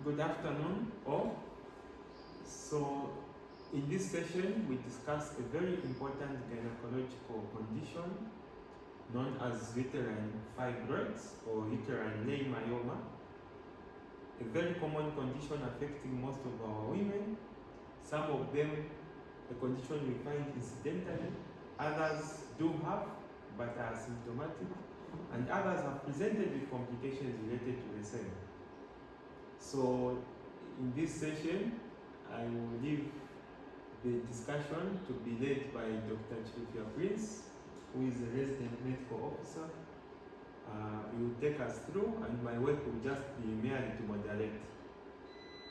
Good afternoon all. So in this session we discuss a very important gynecological condition known as uterine fibroids or uterine myoma, a very common condition affecting most of our women. Some of them a condition we find incidentally, others do have but are asymptomatic, and others have presented with complications related to the same. So in this session, I will leave the discussion to be led by Dr. Chilufya, who is a resident medical officer. He will take us through, and my work will just be merely to moderate.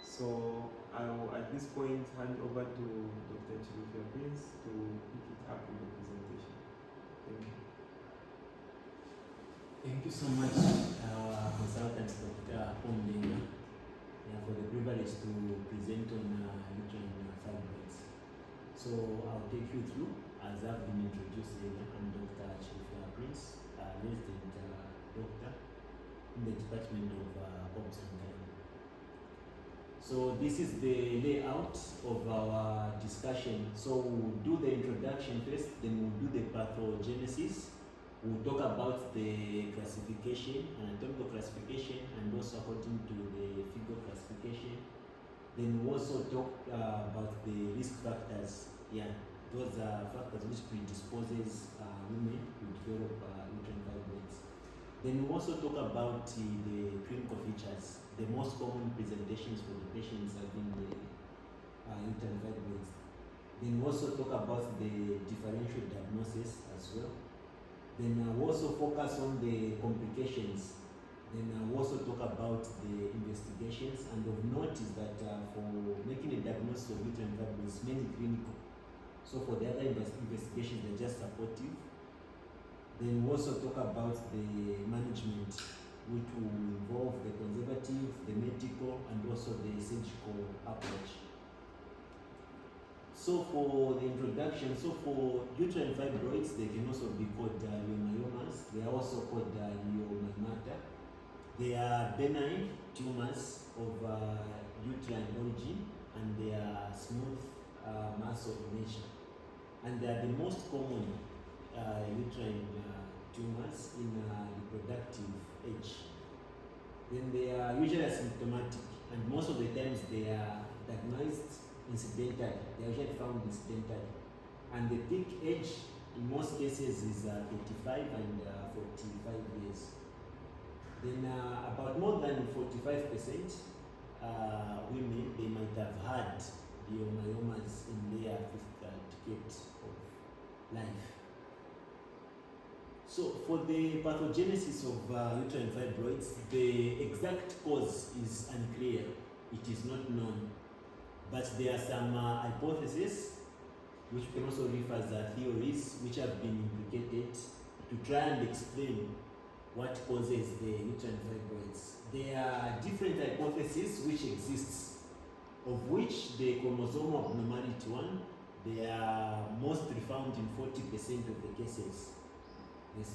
So I will at this point hand over to Dr. Chilufya to pick it up with the presentation. Thank you. Thank you so much, consultant Dr. Mulenga, for the privilege to present on uterine fibroids. So I'll take you through, as I've been introduced earlier. I'm Dr. Chilufya, resident doctor in the Department of Obs and Gynae. So this is the layout of our discussion. So we'll do the introduction first, then we'll do the pathogenesis. We'll talk about the classification, anatomical classification, and also according to the figure classification. Then we'll also talk about the risk factors. Those are factors which predisposes women to develop uterine fibroids. Then we'll also talk about the clinical features, the most common presentations for the patients having the uterine fibroids. Then we'll also talk about the differential diagnosis as well. Then we'll also focus on the complications. Then we'll also talk about the investigations. And of note is that for making a diagnosis of uterine fibroids, mainly clinical. So for the other investigations, they're just supportive. Then we'll also talk about the management, which will involve the conservative, the medical, and also the surgical approach. So for the introduction, so for uterine fibroids, they can also be called myomas. They are also called myomata. They are benign tumors of uterine origin, and they are smooth muscle in nature. And they are the most common uterine tumors in reproductive age. Then they are usually asymptomatic, and most of the times they are diagnosed incidentally. They are usually found incidentally. And the peak age in most cases is 35 and 45 years. Then about more than 45% women, they might have had the myomas in their fifth decade of life. So for the pathogenesis of uterine fibroids, the exact cause is unclear. It is not known. But there are some hypotheses, which can also refer as theories, which have been implicated to try and explain what causes the uterine fibroids. There are different hypotheses which exist, of which the chromosomal abnormality one, they are mostly found in 40% of the cases.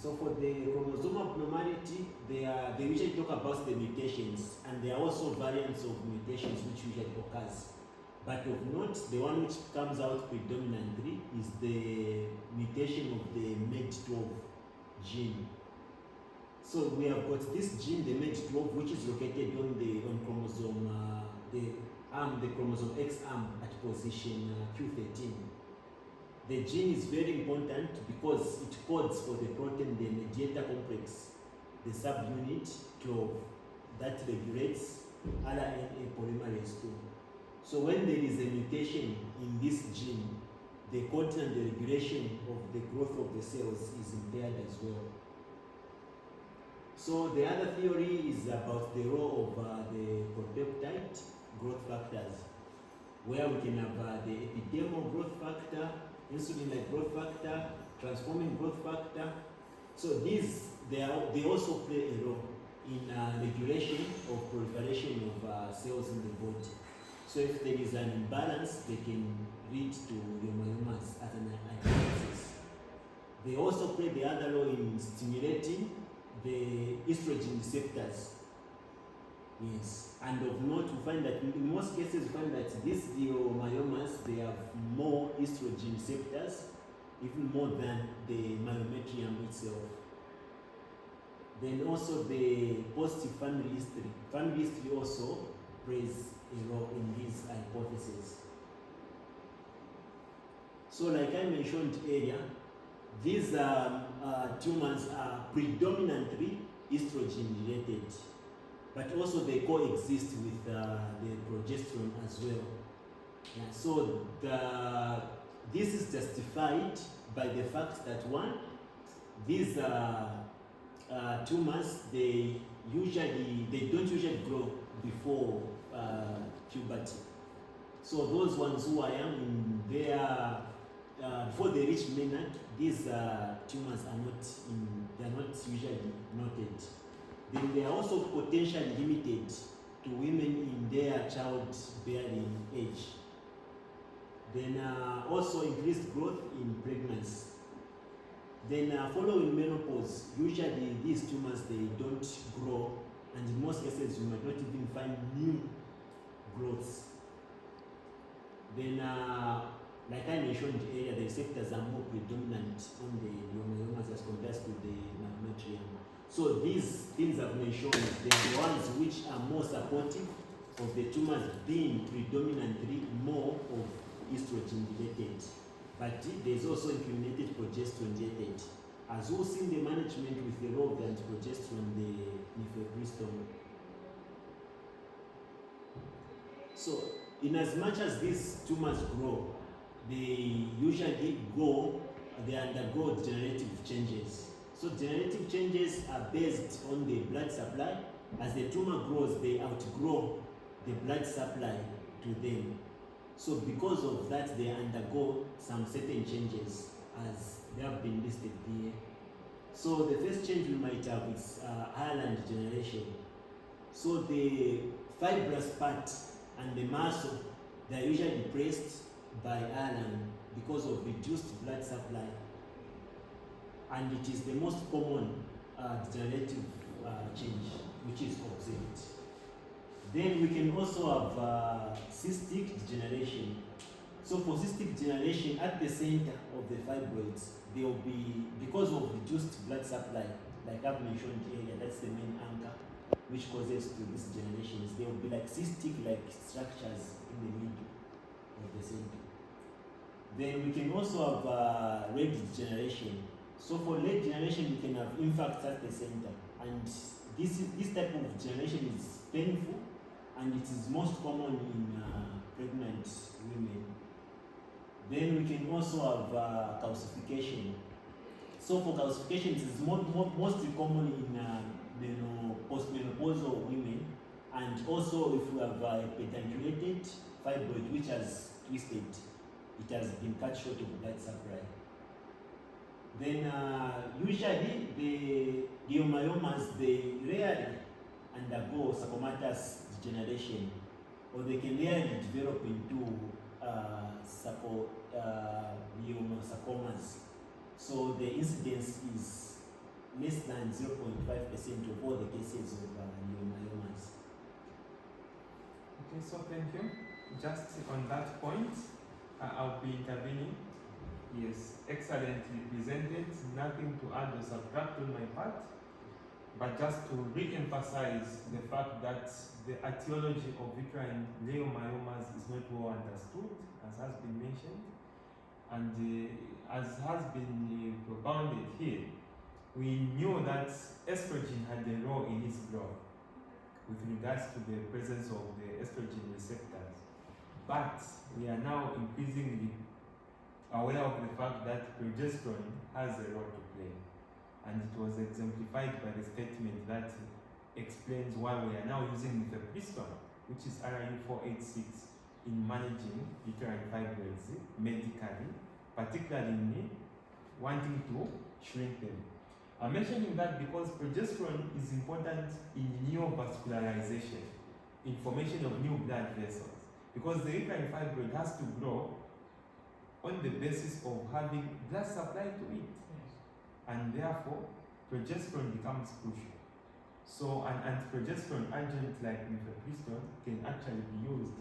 So for the chromosomal abnormality, they usually talk about the mutations, and there are also variants of mutations which usually occurs. But of note, the one which comes out predominantly is the mutation of the MED12 gene. So we have got this gene, the MED12, which is located on chromosome, the chromosome X arm at position Q13. The gene is very important because it codes for the protein, the mediator complex, the subunit 12, that regulates RNA polymerase 2. So when there is a mutation in this gene, the content and the regulation of the growth of the cells is impaired as well. So the other theory is about the role of the protectide growth factors, where we can have the epidermal growth factor, insulin-like growth factor, transforming growth factor. So these, they also play a role in regulation of proliferation of cells in the body. So if there is an imbalance, they can lead to myomas as an hypothesis. They also play the other role in stimulating the estrogen receptors Yes, and of note, we find that in most cases, we find that these leiomyomas, they have more estrogen receptors, even more than the myometrium itself. Then also the positive family history. Family history also plays a role in this hypothesis. So like I mentioned earlier, these tumors are predominantly estrogen related, but also they coexist with the progesterone as well. Yeah, so this is justified by the fact that one, these tumors, they don't usually grow before puberty. So those ones who are young in their before they reach menarche, these tumors are not usually noted. Then they are also potentially limited to women in their childbearing age. Then also increased growth in pregnancy. Then following menopause, usually these tumors, they don't grow, and in most cases you might not even find new growths. Then like I mentioned earlier, the receptors are more predominant on the leiomyomas as compared to the myometrium. So these things I've mentioned, they are the ones which are more supportive of the tumors being predominantly more of estrogen related. But there's also incriminated progesterone related. As we'll see in the management with the role of the antiprogesterone, the mifepristone. So in as much as these tumors grow, they undergo degenerative changes. So degenerative changes are based on the blood supply. As the tumor grows, they outgrow the blood supply to them. So because of that, they undergo some certain changes as they have been listed here. So the first change we might have is hyaline degeneration. So the fibrous part and the muscle, they are usually depressed by hyaline because of reduced blood supply. And it is the most common degenerative change which is observed. Then we can also have cystic degeneration. So for cystic degeneration, at the center of the fibroids, there will be, because of reduced blood supply, like I've mentioned earlier, that's the main anchor which causes to these degenerations. There will be like cystic-like structures in the middle of the center. Then we can also have red degeneration. So for red degeneration, we can have infarcts at the center, and this type of degeneration is painful, and it is most common in pregnant women. Then we can also have calcification. So for calcification, it is mostly common in postmenopausal women, and also if we have a pedunculated fibroid which has twisted, it has been cut short of blood supply. Then usually the leiomyomas, they rarely undergo sarcomatous degeneration, or they can rarely develop into leiomyosarcomas. So the incidence is less than 0.5% of all the cases of leiomyomas. Okay, so thank you. Just on that point, I'll be intervening. Yes, excellently presented. Nothing to add or subtract on my part, but just to re-emphasize the fact that the etiology of uterine leiomyomas is not well understood, as has been mentioned, and as has been propounded here, we knew that estrogen had a role in its growth with regards to the presence of the estrogen receptors, but we are now increasingly aware of the fact that progesterone has a role to play, and it was exemplified by the statement that explains why we are now using mifepristone, which is RU486, in managing uterine fibroids medically, particularly in wanting to shrink them. I'm mentioning that because progesterone is important in neovascularization, in formation of new blood vessels, because the uterine fibroid has to grow on the basis of having blood supply to it. Yes. And therefore, progesterone becomes crucial. So an anti-progesterone agent like mifepristone can actually be used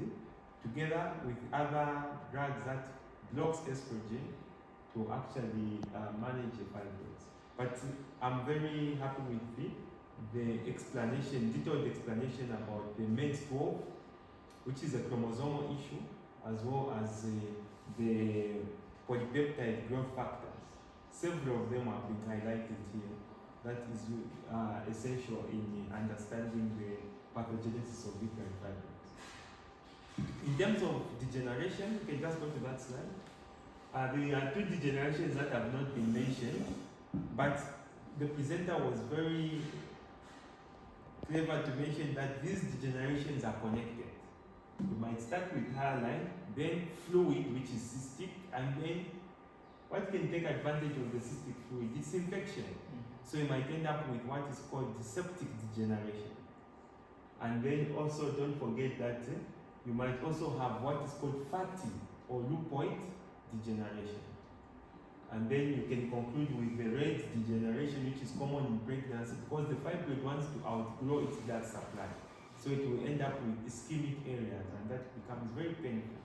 together with other drugs that blocks estrogen to actually manage the fibroids. But I'm very happy with the explanation, detailed explanation about the MED12, which is a chromosomal issue, as well as the polypeptide growth factors. Several of them have been highlighted here. That is essential in understanding the pathogenesis of uterine fibroids. In terms of degeneration, you can just go to that slide. There are two degenerations that have not been mentioned, but the presenter was very clever to mention that these degenerations are connected. You might start with hairline, then fluid, which is cystic, and then what can take advantage of the cystic fluid? It's infection. So you might end up with what is called the septic degeneration. And then also don't forget that you might also have what is called fatty or leukoid degeneration. And then you can conclude with the red degeneration, which is common in pregnancy because the fibroid wants to outgrow its blood supply. So it will end up with ischemic areas, and that becomes very painful.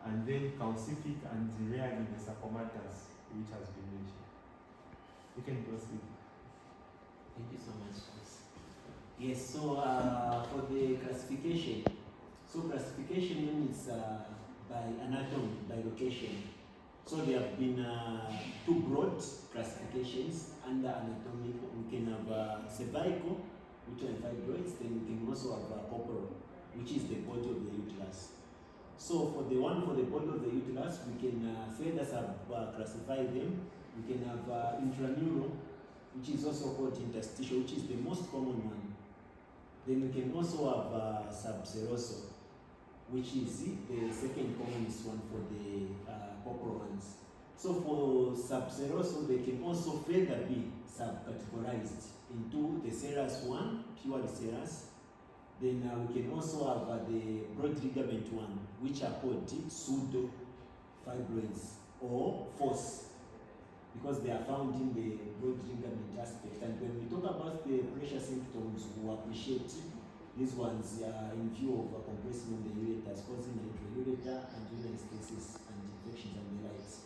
And then calcific and rarely the sarcomatous, which has been mentioned. You can proceed. Thank you so much. Yes, so for the classification, classification is by anatomy, by location. So there have been two broad classifications under anatomy. We can have cervical, uterine fibroids, then we can also have corporal, which is the body of the uterus. So for the one for the body of the uterus, we can further classify them. We can have intramural, which is also called interstitial, which is the most common one. Then we can also have subserosal, which is the second commonest one for the corporal ones. So for subserosal, they can also further be subcategorized into the serous one, purely serous. Then we can also have the broad ligament one, which are called pseudo fibroids or false, because they are found in the broad ligament aspect. And when we talk about the pressure symptoms, we appreciate these ones in view of compressing on the ureters, causing intraureter and ureterostasis and infections and the likes.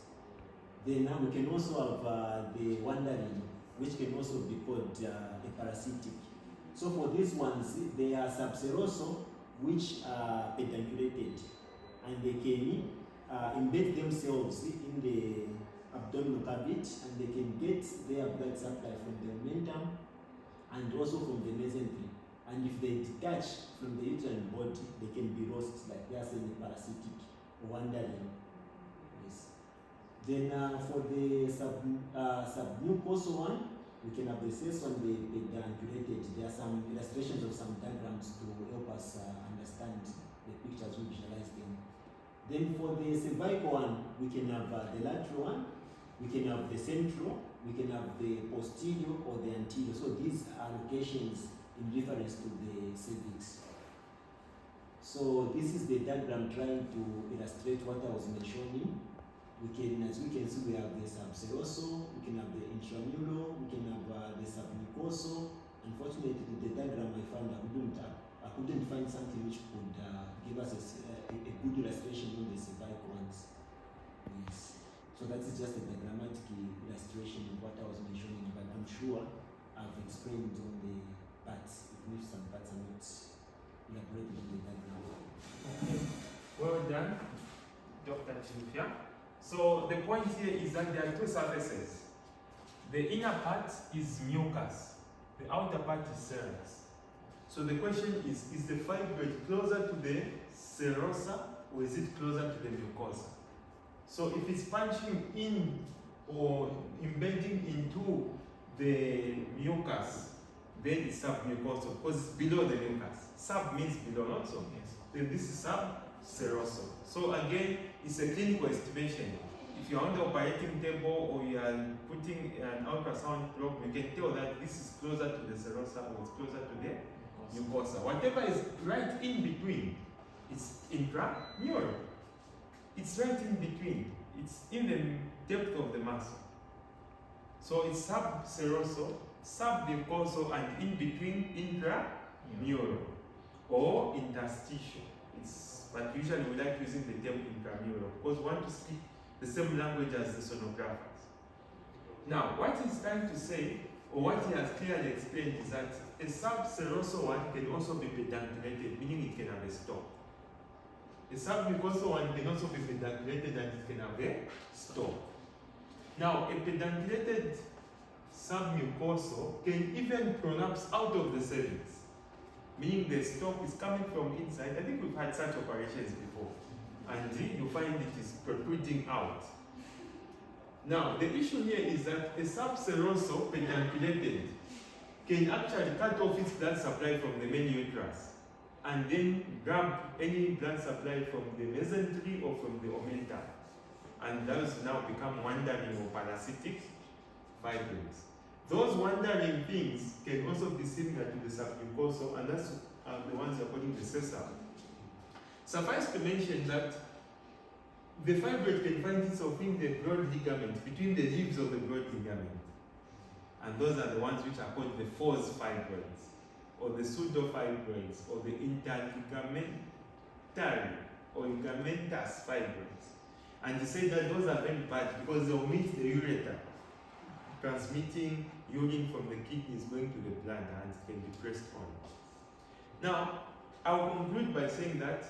Then we can also have the wandering, which can also be called a parasitic. So for these ones, they are subserosal, which are pedunculated, and they can embed themselves in the abdominal cavity, and they can get their blood supply from the omentum and also from the mesentery. And if they detach from the uterine body, they can be lost, like they are saying parasitic or wandering. Yes. Then for the submucosal one, we can have the cells on the pedunculated. There are some illustrations of some diagrams to help us understand the pictures, we visualize them. Then for the cervical one, we can have the lateral one, we can have the central, we can have the posterior or the anterior. So these are locations in reference to the cervix. So this is the diagram trying to illustrate what I was mentioning. We can, as we can see, we have the subserosal, we can have the intramural, we can have the submucosal. Unfortunately, the diagram I found, I couldn't find something which could give us a good illustration on the cervical ones. Yes. So that is just a diagrammatic illustration of what I was mentioning, but I'm sure I've explained on the parts, even if some parts are not elaborated on the diagram. Okay. Well done, Dr. Chilufya. So the point here is that there are two surfaces. The inner part is mucus, the outer part is serous. So the question is the fibroid closer to the serosa or is it closer to the mucosa? So if it's punching in or embedding into the mucus, then it's submucosal because it's below the mucus. Sub means below, not so. Yes. Then this is subserosal. So again, it's a clinical estimation. If you're on the operating table or you are putting an ultrasound probe, you can tell that this is closer to the serosa or it's closer to the mucosa. Whatever is right in between, it's intramural. It's right in between. It's in the depth of the muscle. So it's subserosal, submucosal, and in between intramural or interstitial. But usually we like using the term intramural because we want to speak the same language as the sonographers. Now, what he's trying to say, or what he has clearly explained, is that a subserosal one can also be pedunculated, meaning it can have a stalk. A submucosal one can also be pedunculated and it can have a stalk. Now, a pedunculated submucosal can even prolapse out of the cervix, meaning the stalk is coming from inside. I think we've had such operations before, and you find it is protruding out. Now, the issue here is that a subserosal pedunculated can actually cut off its blood supply from the main uterus and then grab any blood supply from the mesentery or from the omentum. And those now become wandering or parasitic fibroids. Those wandering things can also be similar to the submucosal, and that's the ones you're calling the sessile. Suffice to mention that the fibroid can find itself in the broad ligament, between the leaves of the broad ligament. And those are the ones which are called the Foss fibroids, or the pseudofibroids, or the interligamentary or ligamentous fibroids. And they say that those are very bad because they omit the ureter, transmitting urine from the kidneys going to the blood, and it can be pressed on. Now, I'll conclude by saying that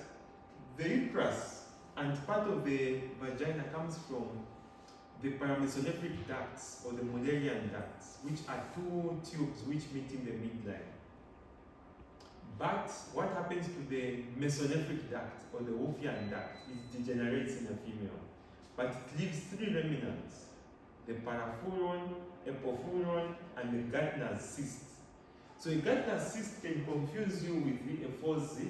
the uterus and part of the vagina comes from the paramesonephric ducts or the Mullerian ducts, which are two tubes which meet in the midline. But what happens to the mesonephric duct or the Wolffian duct? It degenerates in a female, but it leaves three remnants: the parafuron, epophuron, and the Gardner's cyst. So a Gardner's cyst can confuse you with a Foss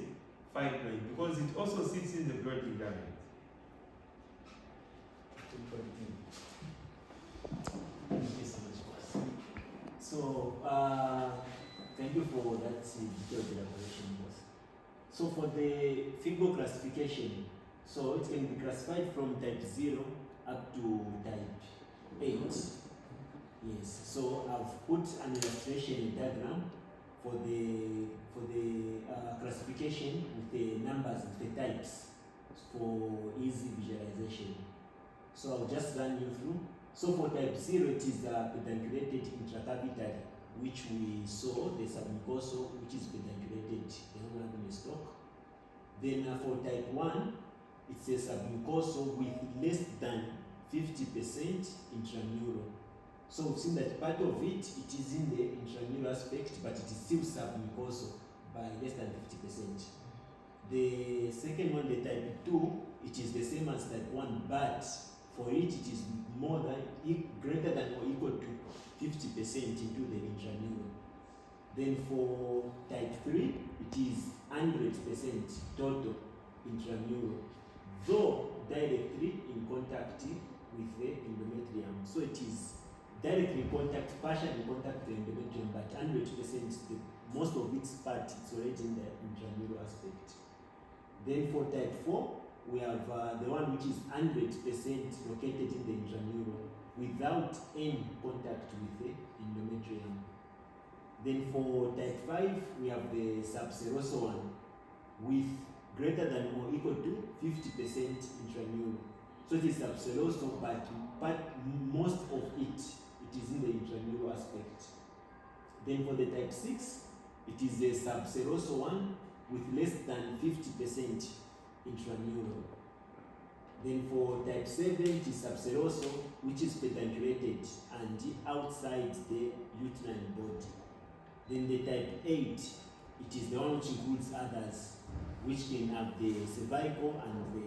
fibroid because it also sits in the broad ligament. Thank you so much, Boss. So, thank you for that detailed elaboration, Boss. So for the fibro classification, so it can be classified from type 0 up to type 8. Yes, so I've put an illustration diagram for the classification with the numbers, with the types, for easy visualization. So I'll just run you through. So for type 0, it is pedunculated intracavitary, which we saw, the submucosal, which is pedunculated, the having a stalk. Then for type 1, it's a submucosal with less than 50% intramural. So we've seen that part of it is in the intramural aspect, but it is still submucosal by less than 50%. The second one, the type 2, it is the same as type 1, but for it is more than, greater than or equal to 50% into the intramural. Then for type 3, it is 100% total intramural, though directly in contact with the endometrium. So it is directly in contact, partially in contact with the endometrium, but 100%, most of its part is already in the intramural aspect. Then for type 4, we have the one which is 100% located in the intramural without any contact with the endometrium. Then for type 5, we have the subserosal one with greater than or equal to 50% intramural. So it is subserosal, but most of it is in the intramural aspect. Then for the type 6, it is the subserosal one with less than 50% intramural. Then for type 7, it is subserosal, which is pedunculated and outside the uterine body. Then the type 8, it is the one which includes others, which can have the cervical and the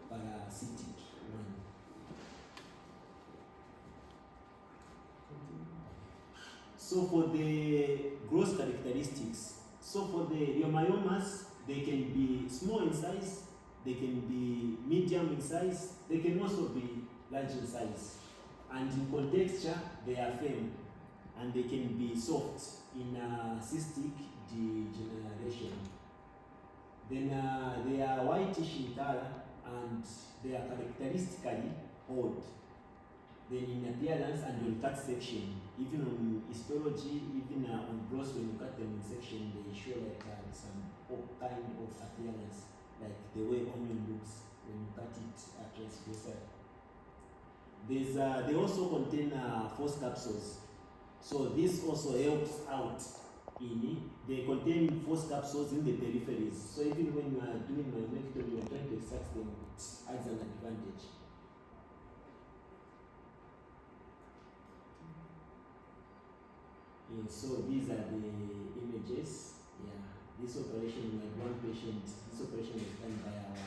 parasitic one. So for the gross characteristics, so for the leiomyomas, they can be small in size, they can be medium in size, they can also be large in size. And in contexture, they are firm, and they can be soft in cystic degeneration. Then they are whitish in color, and they are characteristically odd. then in appearance and on cut section, even on histology, even on gross, when you cut them in section, they show like some kind of appearance, like the way onion looks when you cut it transversal. They also contain force capsules. So this also helps out in, they contain force capsules in the peripheries. So even when you are doing myomectomy, you are trying to extract them, it adds an advantage. Yeah, so these are the images. Yeah, this operation, we had one patient, this operation was done by our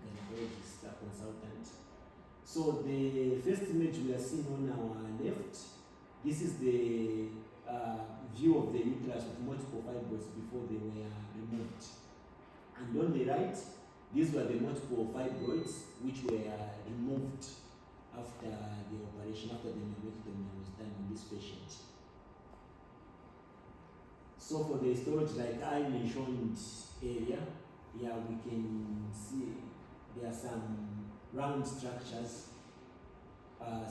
gynecologist, a consultant. So the first image we are seeing on our left, this is the view of the uterus with multiple fibroids before they were removed. And on the right, these were the multiple fibroids which were removed after the operation, after the myomectomy was done on this patient. So for the storage, like I mentioned area, yeah, we can see there are some round structures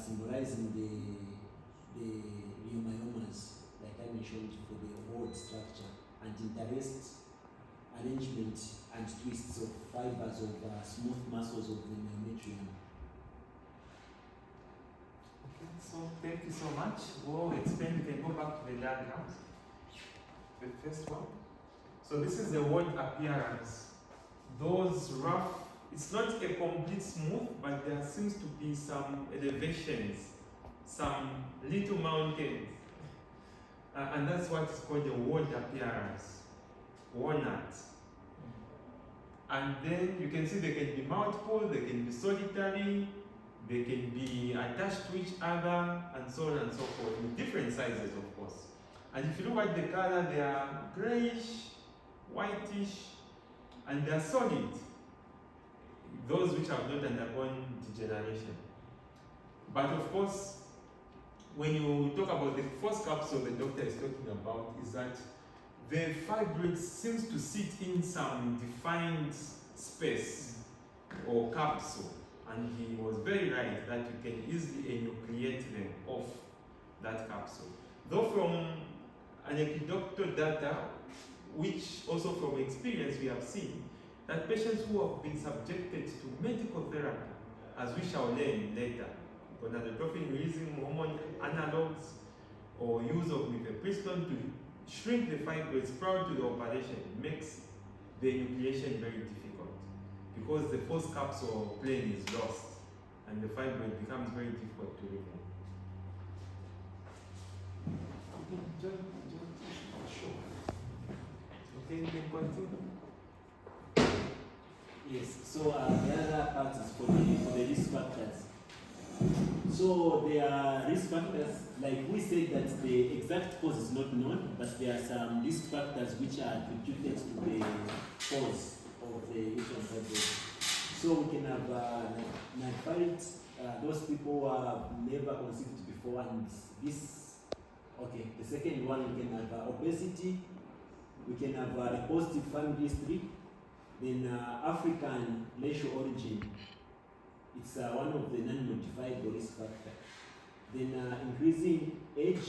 symbolizing the myomas, like I mentioned, for the whole structure, and interest arrangement and twists of fibers of smooth muscles of the myometrium. Okay, so thank you so much. We'll explain, we can go back to the diagrams. The first one. So this is the word appearance. Those rough, it's not a complete smooth, but there seems to be some elevations, some little mountains. And that's what is called the word appearance, walnut. And then you can see they can be multiple, they can be solitary, they can be attached to each other, and so on and so forth, in different sizes, of course. And if you look at the color, they are grayish, whitish, and they are solid. Those which have not undergone degeneration. But of course, when you talk about the first capsule the doctor is talking about, is that the fibroid seems to sit in some defined space or capsule. And he was very right that you can easily enucleate them off that capsule. Though from anecdotal data, which also from experience we have seen, that patients who have been subjected to medical therapy, as we shall learn later, gonadotrophin releasing hormone analogs, or use of mifepristone to shrink the fibroids prior to the operation, makes the enucleation very difficult, because the first capsule plane is lost and the fibroid becomes very difficult to remove. Okay, you can continue. Yes, so the other part is for the risk factors. So there are risk factors, like we said that the exact cause is not known, but there are some risk factors which are attributed to the cause of the uterine fibroid. So we can have those people who have never conceived before, and this, okay, the second one, we can have obesity, we can have a positive family history, then African racial origin, it's one of the non-modifiable risk factors. Then increasing age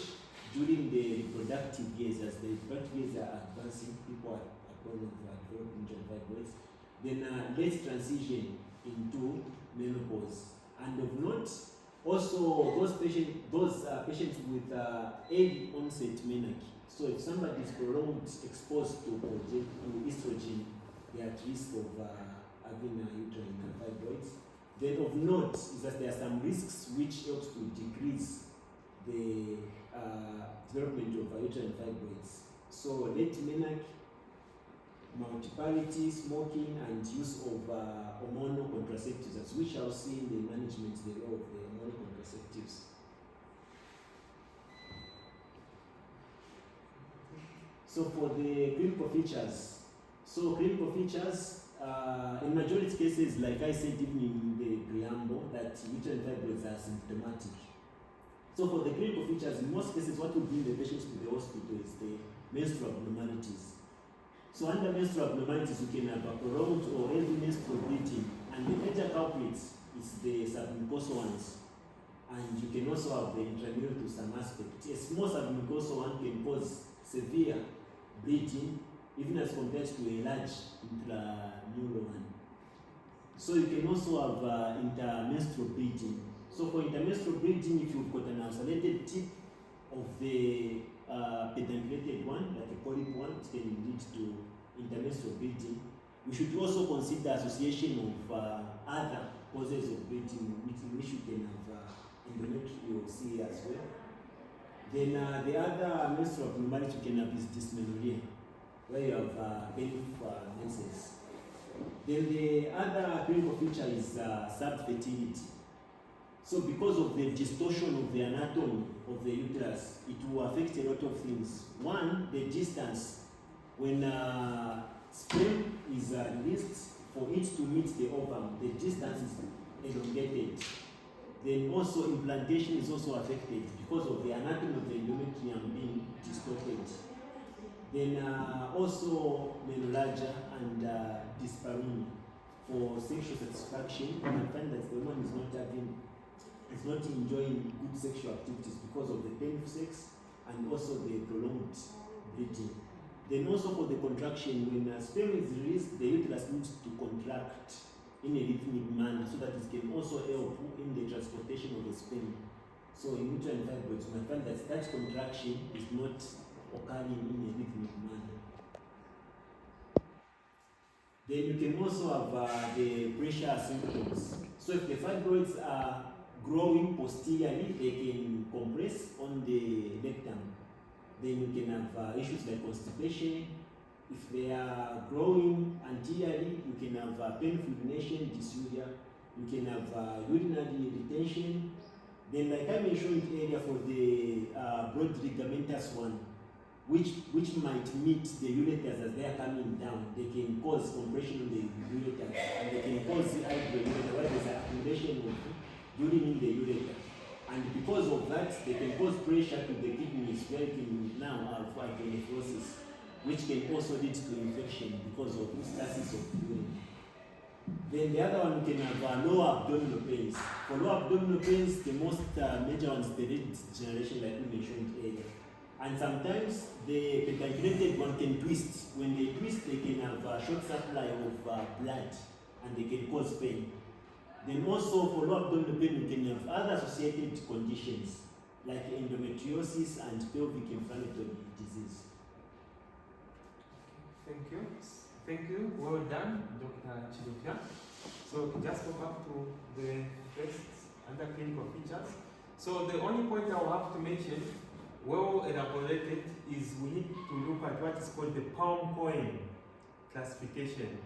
during the reproductive years, as the reproductive years are advancing, people are prone to developing uterine fibroids. Then late transition into menopause. And of note, also those patients with early onset menarche. So if somebody is prolonged exposed to estrogen, they are at risk of having uterine fibroids. Then of note is that there are some risks which helps to decrease the development of uterine fibroids. So late menarche, multiplicity, smoking, and use of hormonal contraceptives, as we shall see in the management, the role of the hormonal contraceptives. So for the clinical features, in majority cases, like I said even in the preamble, that uterine fibroids are symptomatic. So for the clinical features, in most cases, what would bring the patients to the hospital is the menstrual abnormalities. So under menstrual abnormalities, you can have a prolonged or heavy menstrual bleeding, and the major culprit is the submucosal ones. and you can also have the intramural to some aspect. A small submucosal one can cause severe bleeding, even as compared to a large intramural one. So you can also have intermenstrual bleeding. So for intermenstrual bleeding, if you've got an ulcerated tip of the pedunculated one, like a polyp one, it can lead to intermenstrual bleeding. We should also consider association of other causes of bleeding, which you can have endometriosis as well. Then the other menstrual abnormality you can have is dysmenorrhea, where you have painful menses. Then the other clinical feature is subfertility. So because of the distortion of the anatomy of the uterus, it will affect a lot of things. One, the distance. When sperm is released, for it to meet the ovum, the distance is elongated. Then also implantation is also affected because of the anatomy of the endometrium being distorted. Then also menorrhagia and dyspareunia. For sexual satisfaction, you can find that the woman is not enjoying good sexual activities because of the painful sex and also the prolonged bleeding. Then also for the contraction, when sperm is released, the uterus needs to contract in a rhythmic manner so that it can also help in the transportation of the sperm. So in uterine fibroids, you might find that contraction is not occurring in a rhythmic manner. Then you can also have the pressure symptoms. So if the fibroids are growing posteriorly, they can compress on the rectum. Then you can have issues like constipation. If they are growing anteriorly, you can have painful urination, dysuria. You can have urinary retention. Then, like I mentioned earlier, for the broad ligamentous one, which might meet the ureters as they are coming down, they can cause compression on the ureters, and they can cause hydrourethria, where there's accumulation of urine in the ureter. And because of that, they can cause pressure to the kidneys, where you can now have nephrosis, which can also lead to infection because of stasis of urine. Then the other one, you can have lower abdominal pains. For lower abdominal pains, the most major one is the red degeneration, like we mentioned earlier. And sometimes the pedunculated one can twist. When they twist, they can have a short supply of blood, and they can cause pain. Then also for lower abdominal pain, you can have other associated conditions like endometriosis and pelvic inflammatory disease. Thank you. Thank you. Well done, Dr. Chilufya. So just go back to the first under clinical features. So the only point I will have to mention, well elaborated, is we need to look at what is called the palm coin classification.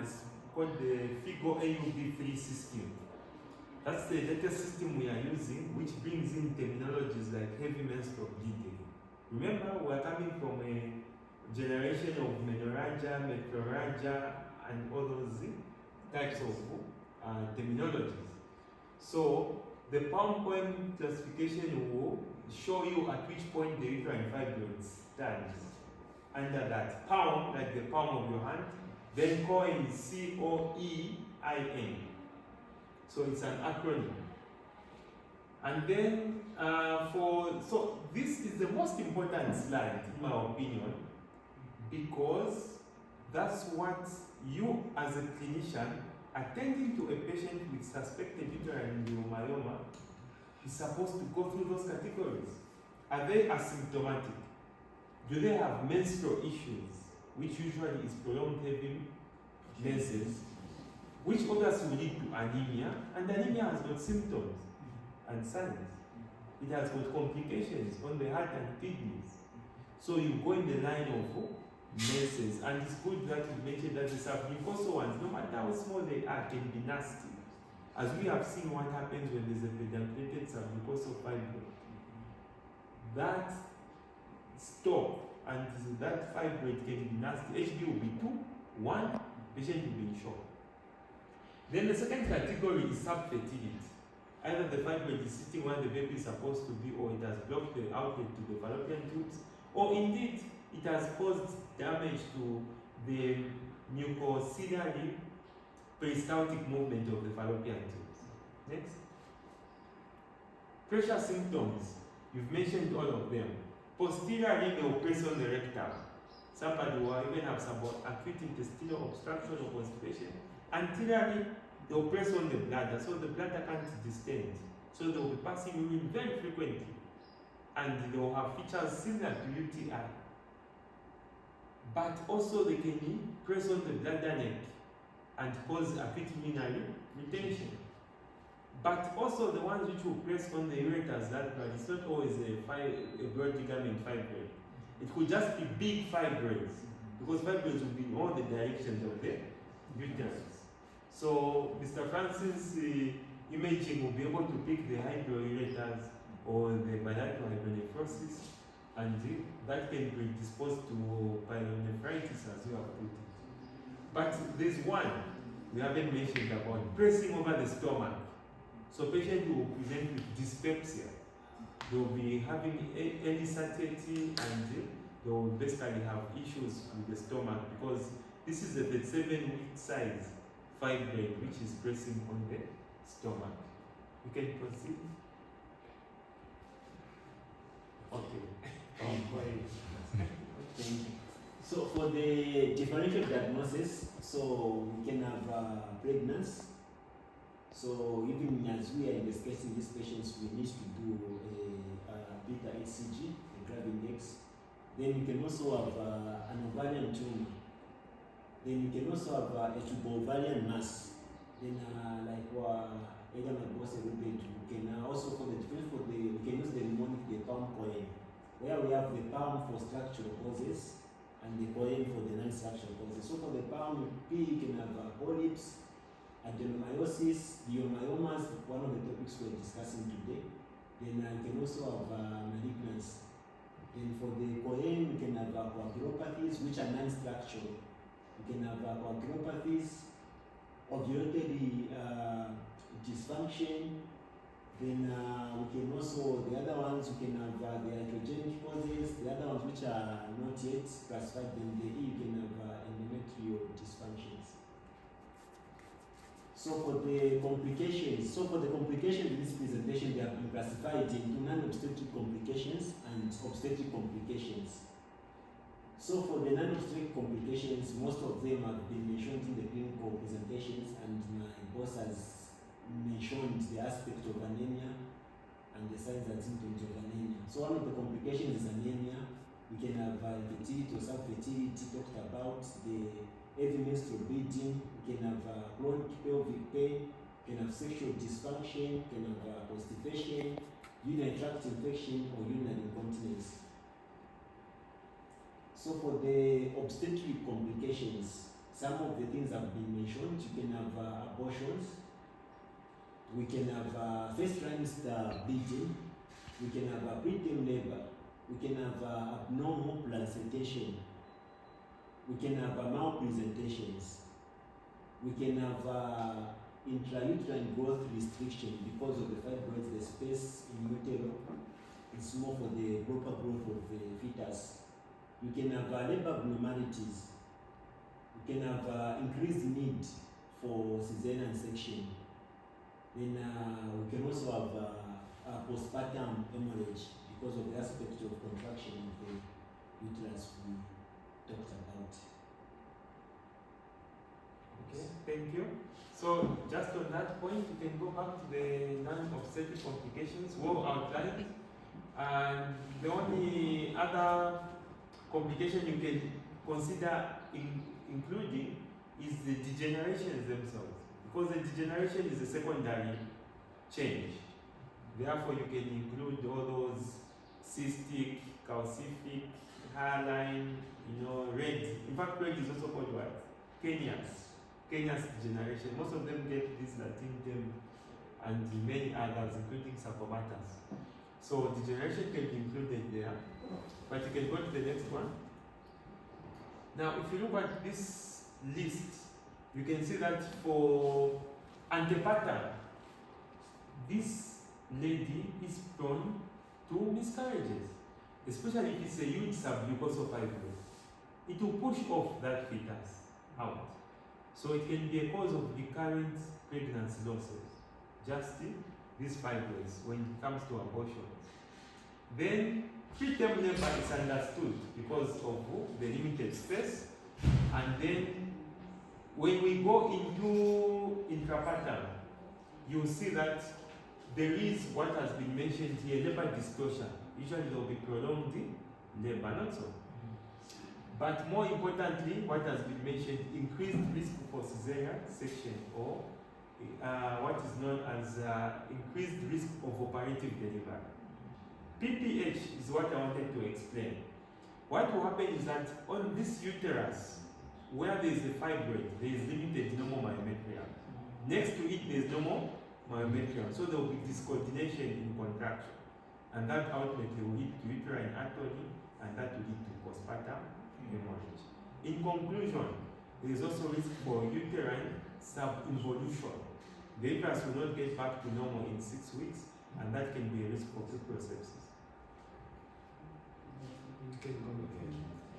It's called the FIGO-AUB3 system. That's the latest system we are using, which brings in terminologies like heavy menstrual bleeding. Remember, we are coming from a generation of menorrhagia, metrorrhagia, and all those types of terminologies. So the palm coin classification will show you at which point the uterine fibroids stands. Under that, palm, like the palm of your hand, then coin is C-O-E-I-N. So it's an acronym. And then so this is the most important slide, in my opinion, because that's what you as a clinician attending to a patient with suspected uterine myoma is supposed to go through those categories. Are they asymptomatic? Do they have menstrual issues, which usually is prolonged heavy menses, which obviously will lead to anemia, and anemia has got symptoms and signs. It has got complications on the heart and kidneys. So you go in the line of menses, and it's good that you mentioned that the submucosal ones, no matter how small they are, can be nasty. As we have seen what happens when there's a pedunculated submucosal fibroid. That stalk and that fibroid can be nasty. HB will be 2, 1, patient will be in shock. Then the second category is subfertility. Either the fibroid is sitting where the baby is supposed to be, or it has blocked the outlet to the fallopian tubes, or indeed it has caused damage to the mucociliary peristaltic movement of the fallopian tubes. Next. Pressure symptoms, you've mentioned all of them. Posteriorly, they will press on the rectum. Somebody will even have some acute intestinal obstruction or constipation. Anteriorly, they will press on the bladder, so the bladder can't distend. So they will be passing urine very frequently. And they will have features similar to UTI. But also they can press on the bladder neck and cause acute urinary retention. But also the ones which will press on the ureters, that part, it's not always a broad ligament fibroid. It could just be big fibroids, because fibroids will be in all the directions of the uterus. So Mr. Francis' imaging will be able to pick the hydroureters or the bilateral hydronephrosis, and that can predispose to pyelonephritis, as you have put it. But there's one we haven't mentioned about pressing over the stomach. So patients will present with dyspepsia. They will be having early satiety, and they will basically have issues with the stomach, because this is a 37-week size fibroid which is pressing on the stomach. You can proceed. Okay. Thank you. So for the differential diagnosis, so we can have pregnancy. So even as we are investigating these patients, we need to do a beta HCG, a Grab index. Then we can also have an ovarian tumor. Then we can also have a tubo-ovarian mass. Then like Eda my boss alluded to, we can also for the difference for the, we can use the mnemonic, the palm coin, where we have the palm for structural causes and the coin for the non-structural causes. So for the palm P, you can have polyps, adenomyosis, myeloma, one of the topics we're discussing today. Then you can also have malignancy. Then for the coin, you can have coagulopathies, which are non-structural. You can have coagulopathies, ovulatory dysfunction. Then we can also, the other ones, we can have the iatrogenic causes, the other ones which are not yet classified. Then the E, you can have endometrial dysfunctions. So for the complications, in this presentation, they have been classified into non-obstetric complications and obstetric complications. So for the non-obstetric complications, most of them have been mentioned in the clinical presentations, and my boss has mentioned the aspect of anemia and the signs and symptoms of anemia. So one of the complications is anemia. We can have infertility or subfertility, talked about the heavy menstrual bleeding, you can have chronic pelvic pain, you can have sexual dysfunction, you can have constipation, urinary tract infection, or urinary incontinence. So for the obstetric complications, some of the things have been mentioned. You can have abortions, we can have first trimester bleeding, we can have preterm labor, we can have abnormal placentation, we can have malpresentations, we can have intrauterine growth restriction because of the fibroids, the space in utero is more for the proper growth of the fetus. We can have labor abnormalities, we can have increased need for cesarean section. Then we can also have postpartum hemorrhage because of the aspect of contraction of the uterus we talked about. Okay, thank you. So just on that point, you can go back to the non-obstetric complications, well outlined. And the only other complication you can consider including is the degenerations themselves, because the degeneration is a secondary change. Therefore, you can include all those cystic, calcific, hairline, red. In fact, red is also called what? Kenya's degeneration. Most of them get this Latin term, and many others, including sarcomatas. So degeneration can be included there. But you can go to the next one. Now, if you look at this list, you can see that for antepartum, this lady is prone to miscarriages, especially if it's a huge submucosal fibroid. It will push off that fetus out. So it can be a cause of recurrent pregnancy losses. Just these fibroids when it comes to abortion. Then preterm labor is understood because of the limited space, and then when we go into intrapartum, you see that there is what has been mentioned here, labor disclosure. Usually there will be prolonged labor, not so. But more importantly, what has been mentioned, increased risk for cesarean section, or what is known as increased risk of operative delivery. PPH is what I wanted to explain. What will happen is that on this uterus, where there is a fibroid, there is limited normal myometrium. Next to it, there is normal myometrium. So there will be discoordination in contraction. And that ultimately will lead to uterine atony, and that will lead to postpartum hemorrhage. In conclusion, there is also risk for uterine subinvolution. The uterus will not get back to normal in 6 weeks, and that can be a risk for fetal sepsis.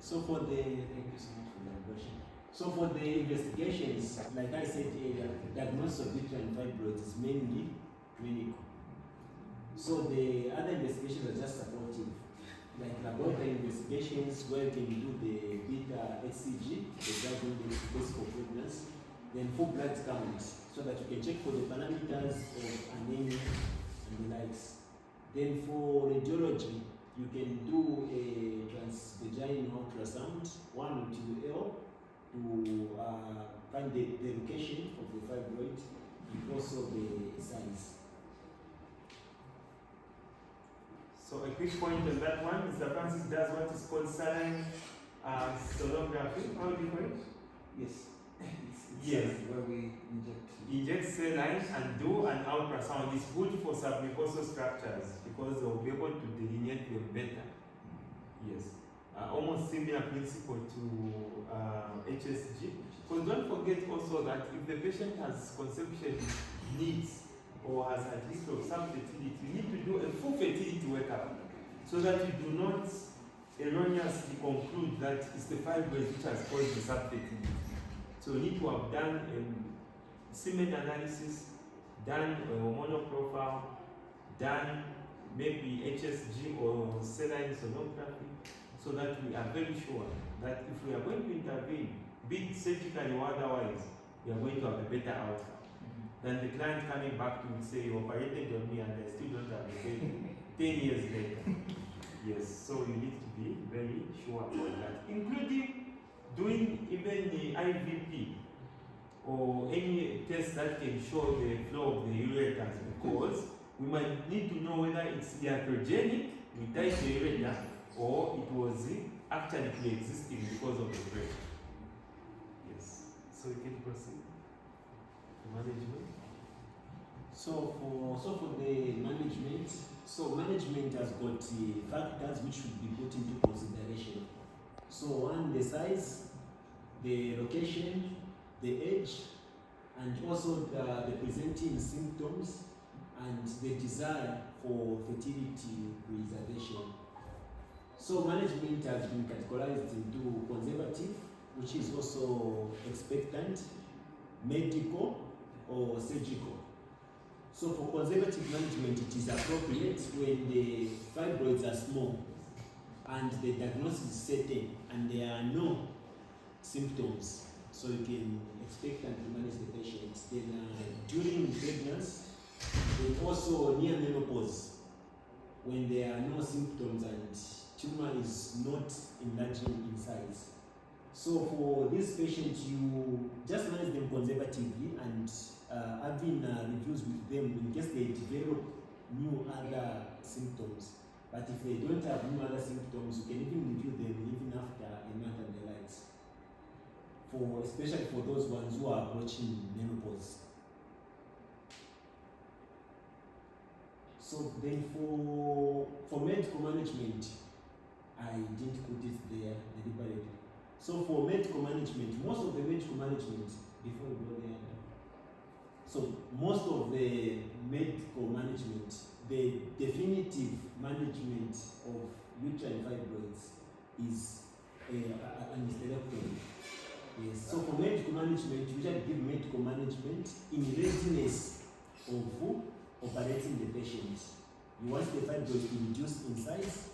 So for the, thank you so much for that question. So for the investigations, like I said earlier, diagnosis of uterine fibroids is mainly clinical. So the other investigations are just supportive, like laboratory investigations where you can do the beta HCG, the diagnostic test for pregnancy, then full blood count, so that you can check for the parameters of anemia and the likes. Then for radiology, you can do a transvaginal ultrasound, 1 to L, to find the location of the fibroid and also the size. So a quick point on that one, Mr. Francis does what is called saline sonography. How do you call it? Yes. Yes. Where we Inject saline and do an ultrasound. It's good for submucosal structures because they will be able to delineate them better. Yes. Almost similar principle to HSG. Because don't forget also that if the patient has conception needs or has at least of some fertility, you need to do a full fertility workup so that you do not erroneously conclude that it's the fibroid which has caused the subfertility. So you need to have done semen analysis, done a hormonal profile, done maybe HSG or saline sonography, so that we are very sure that if we are going to intervene, be it surgically or otherwise, we are going to have a better outcome than the client coming back to say, you operated on me and I still don't have a baby 10 years later. Yes, so you need to be very sure about that, including doing even the IVP or any test that can show the flow of the ureters, because we might need to know whether it's iatrogenic, we tied the ureter, or it was actually pre-existing because of the break. Yes, so you can proceed to management. So for the management, management has got factors which should be put into consideration. So one, the size, the location, the age, and also the presenting symptoms and the desire for fertility preservation. So management has been categorized into conservative, which is also expectant, medical, or surgical. So for conservative management, it is appropriate when the fibroids are small and the diagnosis is certain and there are no symptoms. So you can expect and to manage the patients. Then during pregnancy, then also near menopause, when there are no symptoms and tumor is not enlarging in size. So for this patient, you just manage them conservatively and having reviews with them in case they develop new other symptoms. But if they don't have new other symptoms, you can even review them even after a month and the likes. Especially for those ones who are approaching menopause. So then for medical management, I didn't put it there deliberately. So for medical management, most of the medical management, before we go there, so most of the medical management, the definitive management of uterine fibroids is an hysterectomy. Yes. So for medical management, we usually give medical management in readiness of operating the patient. You want the fibroids to reduce in size,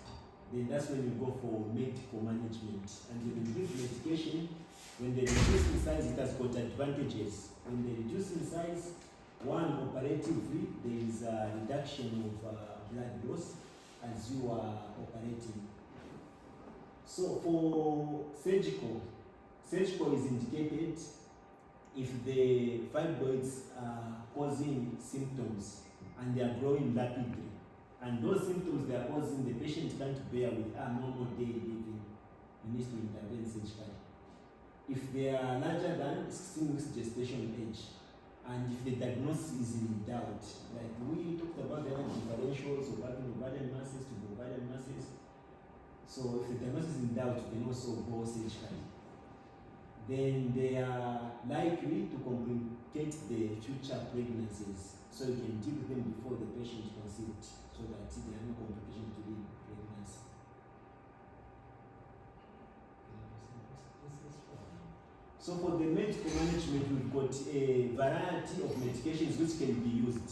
then that's when you go for medical management. And you can give medication. When they reduce in size, it has got advantages. When they reduce in size, one, operatively, there is a reduction of blood loss as you are operating. So for surgical is indicated if the fibroids are causing symptoms and they are growing rapidly. And those symptoms they are causing, the patient can't bear with normal daily living. You need to intervene surgically. If they are larger than 16 weeks gestation age, and if the diagnosis is in doubt, like we talked about the differentials of having ovarian masses to ovarian masses. So if the diagnosis is in doubt, you can also go surgically. Then they are likely to complicate the future pregnancies. So you can deal with them before the patient conceived, so that there are no complications to the pregnancy. So for the medical management, we've got a variety of medications which can be used.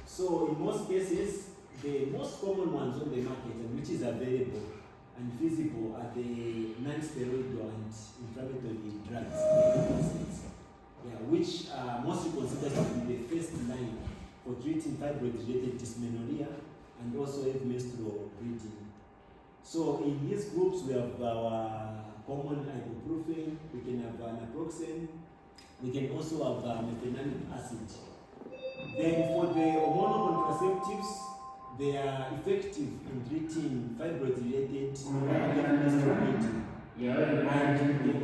So in most cases, the most common ones on the market and which is available and feasible are the non-steroidal and inflammatory drugs, which are mostly considered to be the first line for treating fibroid-related dysmenorrhea and also menstrual bleeding. So in these groups, we have our common ibuprofen, we can have naproxen, we can also have methylenic acid. Then for the hormonal contraceptives, they are effective in treating fibroid-related menstrual bleeding. And you can